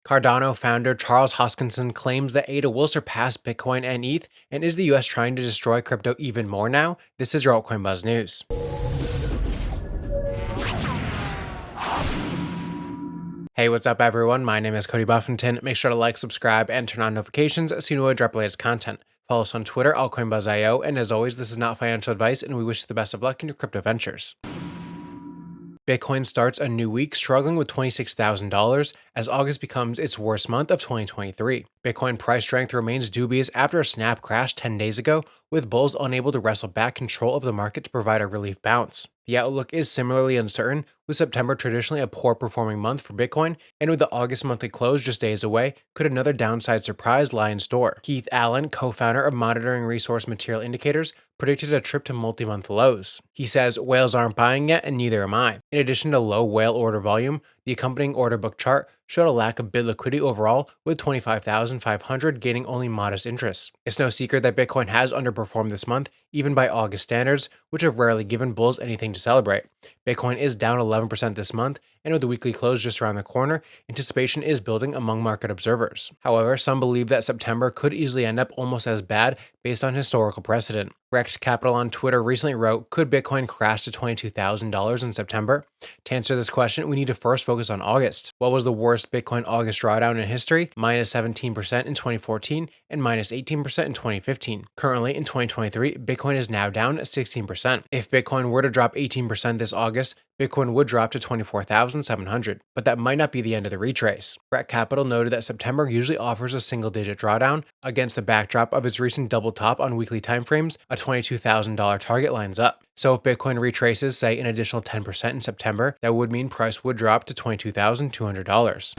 Cardano founder Charles Hoskinson claims that ADA will surpass Bitcoin and ETH, and is the US trying to destroy crypto even more now? This is your Altcoin Buzz News. Hey, what's up everyone? My name is Cody Buffington. Make sure to like, subscribe, and turn on notifications so you know when I drop the latest content. Follow us on Twitter, AltcoinBuzzIO, and as always, this is not financial advice, and we wish you the best of luck in your crypto ventures. Bitcoin starts a new week struggling with $26,000 as August becomes its worst month of 2023. Bitcoin price strength remains dubious after a snap crash 10 days ago, with bulls unable to wrestle back control of the market to provide a relief bounce. The outlook is similarly uncertain, with September traditionally a poor performing month for Bitcoin, and with the August monthly close just days away, could another downside surprise lie in store? Keith Allen, co-founder of Monitoring Resource Material Indicators, predicted a trip to multi-month lows. He says, "Whales aren't buying yet, and neither am I." In addition to low whale order volume, the accompanying order book chart showed a lack of bid liquidity overall, with 25,500 gaining only modest interest. It's no secret that Bitcoin has underperformed this month, even by August standards, which have rarely given bulls anything to celebrate. Bitcoin is down 11% this month, and with the weekly close just around the corner, anticipation is building among market observers. However, some believe that September could easily end up almost as bad based on historical precedent. Rect Capital on Twitter recently wrote, "Could Bitcoin crash to $22,000 in September?" To answer this question, we need to first focus on August. What was the worst Bitcoin August drawdown in history? Minus 17% in 2014 and minus 18% in 2015. Currently, in 2023, Bitcoin is now down 16%. If Bitcoin were to drop 18% this August, Bitcoin would drop to 24,700, but that might not be the end of the retrace. Rect Capital noted that September usually offers a single-digit drawdown against the backdrop of its recent double top on weekly timeframes. A $22,000 target lines up. So if Bitcoin retraces, say, an additional 10% in September, that would mean price would drop to $22,200.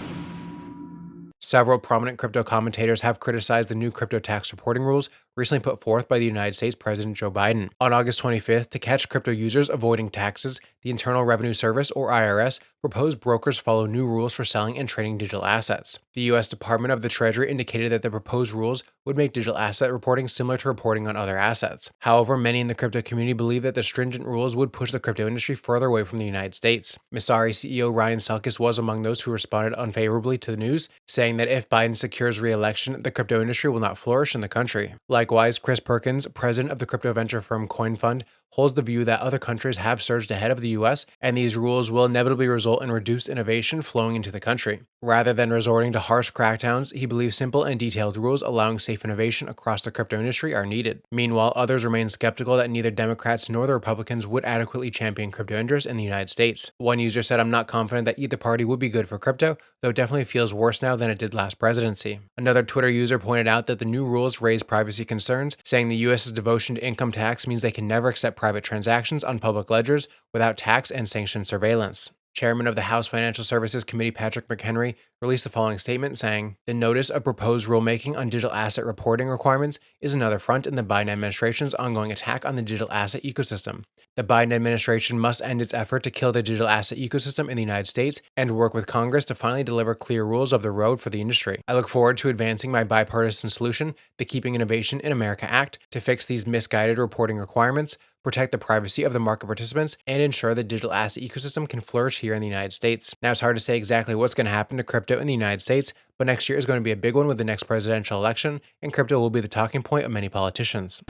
Several prominent crypto commentators have criticized the new crypto tax reporting rules recently put forth by the United States President Joe Biden. On August 25th, to catch crypto users avoiding taxes, the Internal Revenue Service, or IRS, proposed brokers follow new rules for selling and trading digital assets. The U.S. Department of the Treasury indicated that the proposed rules would make digital asset reporting similar to reporting on other assets. However, many in the crypto community believe that the stringent rules would push the crypto industry further away from the United States. Messari CEO Ryan Selkis was among those who responded unfavorably to the news, saying that if Biden secures re-election, the crypto industry will not flourish in the country. Likewise, Chris Perkins, president of the crypto venture firm CoinFund, holds the view that other countries have surged ahead of the US, and these rules will inevitably result in reduced innovation flowing into the country. Rather than resorting to harsh crackdowns, he believes simple and detailed rules allowing safe innovation across the crypto industry are needed. Meanwhile, others remain skeptical that neither Democrats nor the Republicans would adequately champion crypto interests in the United States. One user said, "I'm not confident that either party would be good for crypto, though it definitely feels worse now than it did last presidency." Another Twitter user pointed out that the new rules raise privacy concerns, saying the US's devotion to income tax means they can never accept private transactions on public ledgers without tax and sanctioned surveillance. Chairman of the House Financial Services Committee Patrick McHenry released the following statement saying, "The notice of proposed rulemaking on digital asset reporting requirements is another front in the Biden administration's ongoing attack on the digital asset ecosystem. The Biden administration must end its effort to kill the digital asset ecosystem in the United States and work with Congress to finally deliver clear rules of the road for the industry. I look forward to advancing my bipartisan solution, the Keeping Innovation in America Act, to fix these misguided reporting requirements, protect the privacy of the market participants, and ensure the digital asset ecosystem can flourish here in the United States." Now, it's hard to say exactly what's going to happen to crypto in the United States, but next year is going to be a big one with the next presidential election, and crypto will be the talking point of many politicians.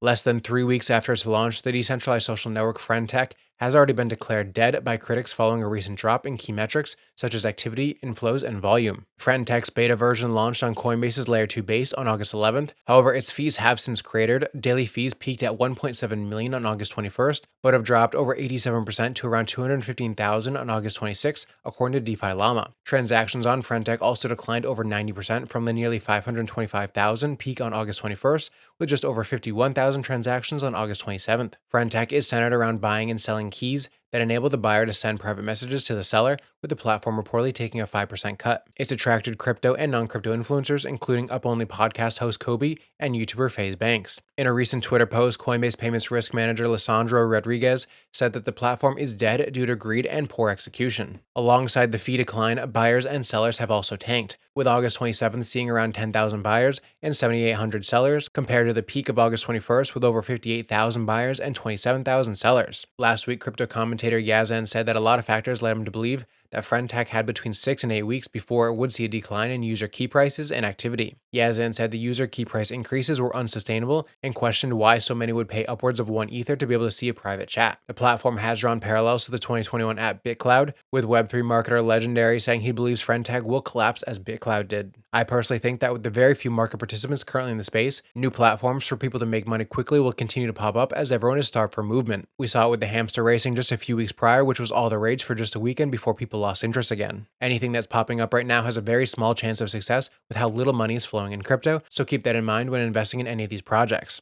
Less than 3 weeks after its launch, the decentralized social network Friendtech has already been declared dead by critics following a recent drop in key metrics such as activity, inflows, and volume. Friendtech's beta version launched on Coinbase's Layer 2 base on August 11th. However, its fees have since cratered. Daily fees peaked at 1.7 million on August 21st, but have dropped over 87% to around 215,000 on August 26th, according to DeFi Llama. Transactions on Friendtech also declined over 90% from the nearly 525,000 peak on August 21st, with just over 51,000 transactions on August 27th. Friendtech is centered around buying and selling keys that enable the buyer to send private messages to the seller, with the platform reportedly taking a 5% cut. It's attracted crypto and non-crypto influencers, including Up-Only podcast host Kobe and YouTuber FaZe Banks. In a recent Twitter post, Coinbase Payments Risk Manager Lissandro Rodriguez said that the platform is dead due to greed and poor execution. Alongside the fee decline, buyers and sellers have also tanked, with August 27th seeing around 10,000 buyers and 7,800 sellers, compared to the peak of August 21st with over 58,000 buyers and 27,000 sellers. Last week, crypto commentator Yazan said that a lot of factors led him to believe that Friendtech had between 6 and 8 weeks before it would see a decline in user key prices and activity. Yazan said the user key price increases were unsustainable and questioned why so many would pay upwards of 1 Ether to be able to see a private chat. The platform has drawn parallels to the 2021 app BitCloud, with Web3 marketer Legendary saying he believes Friendtech will collapse as BitCloud did. I personally think that with the very few market participants currently in the space, new platforms for people to make money quickly will continue to pop up as everyone is starved for movement. We saw it with the hamster racing just a few weeks prior, which was all the rage for just a weekend before people lost interest again. Anything that's popping up right now has a very small chance of success with how little money is flowing in crypto, so keep that in mind when investing in any of these projects.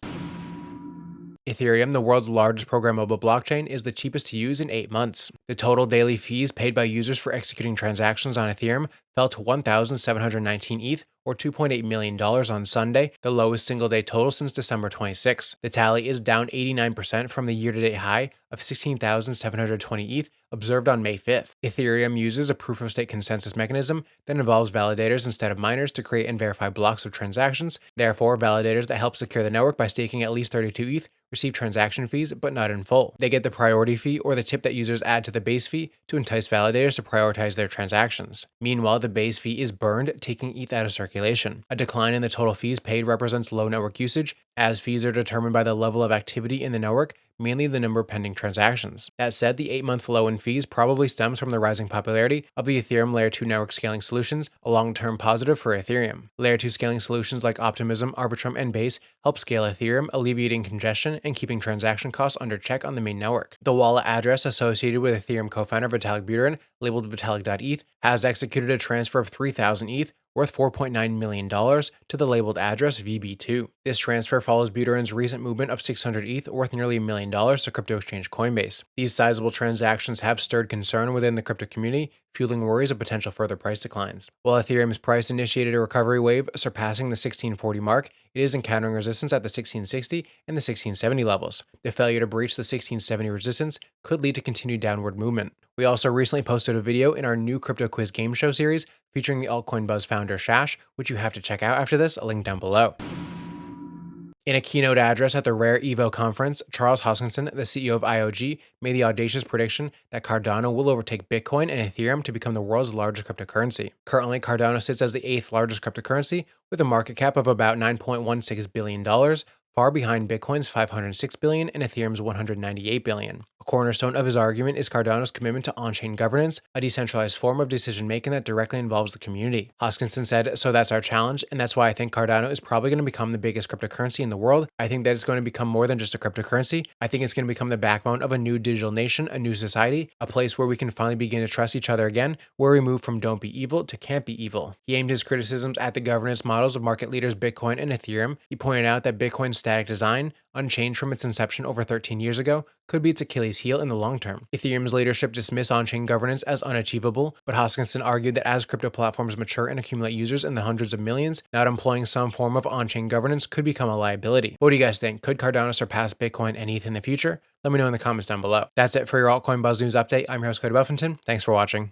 Ethereum, the world's largest programmable blockchain, is the cheapest to use in 8 months. The total daily fees paid by users for executing transactions on Ethereum fell to 1,719 ETH, or $2.8 million on Sunday, the lowest single-day total since December 26. The tally is down 89% from the year-to-date high of 16,720 ETH observed on May 5th. Ethereum uses a proof-of-stake consensus mechanism that involves validators instead of miners to create and verify blocks of transactions. Therefore, validators that help secure the network by staking at least 32 ETH receive transaction fees, but not in full. They get the priority fee or the tip that users add to the base fee to entice validators to prioritize their transactions. Meanwhile, the base fee is burned, taking ETH out of circulation. A decline in the total fees paid represents low network usage, as fees are determined by the level of activity in the network, mainly the number of pending transactions. That said, the 8-month low in fees probably stems from the rising popularity of the Ethereum Layer 2 network scaling solutions, a long-term positive for Ethereum. Layer 2 scaling solutions like Optimism, Arbitrum, and Base help scale Ethereum, alleviating congestion and keeping transaction costs under check on the main network. The wallet address associated with Ethereum co-founder Vitalik Buterin, labeled Vitalik.eth, has executed a transfer of 3,000 ETH worth $4.9 million to the labeled address VB2. This transfer follows Buterin's recent movement of 600 ETH worth nearly $1 million to crypto exchange Coinbase. These sizable transactions have stirred concern within the crypto community, fueling worries of potential further price declines. While Ethereum's price initiated a recovery wave surpassing the 1640 mark, it is encountering resistance at the 1660 and the 1670 levels. The failure to breach the 1670 resistance could lead to continued downward movement. We also recently posted a video in our new Crypto Quiz game show series featuring the Altcoin Buzz founder Shash, which you have to check out after this, a link down below. In a keynote address at the Rare Evo conference, Charles Hoskinson, the CEO of IOG, made the audacious prediction that Cardano will overtake Bitcoin and Ethereum to become the world's largest cryptocurrency. Currently, Cardano sits as the 8th largest cryptocurrency with a market cap of about $9.16 billion, far behind Bitcoin's $506 billion and Ethereum's $198 billion. A cornerstone of his argument is Cardano's commitment to on-chain governance, a decentralized form of decision-making that directly involves the community. Hoskinson said, "So that's our challenge, and that's why I think Cardano is probably going to become the biggest cryptocurrency in the world. I think that it's going to become more than just a cryptocurrency. I think it's going to become the backbone of a new digital nation, a new society, a place where we can finally begin to trust each other again, where we move from don't be evil to can't be evil." He aimed his criticisms at the governance models of market leaders Bitcoin and Ethereum. He pointed out that Bitcoin's static design, unchanged from its inception over 13 years ago, could be its Achilles heel in the long term. Ethereum's leadership dismissed on-chain governance as unachievable, but Hoskinson argued that as crypto platforms mature and accumulate users in the hundreds of millions, not employing some form of on-chain governance could become a liability. What do you guys think? Could Cardano surpass Bitcoin and ETH in the future? Let me know in the comments down below. That's it for your Altcoin Buzz News update. I'm your host, Cody Buffington. Thanks for watching.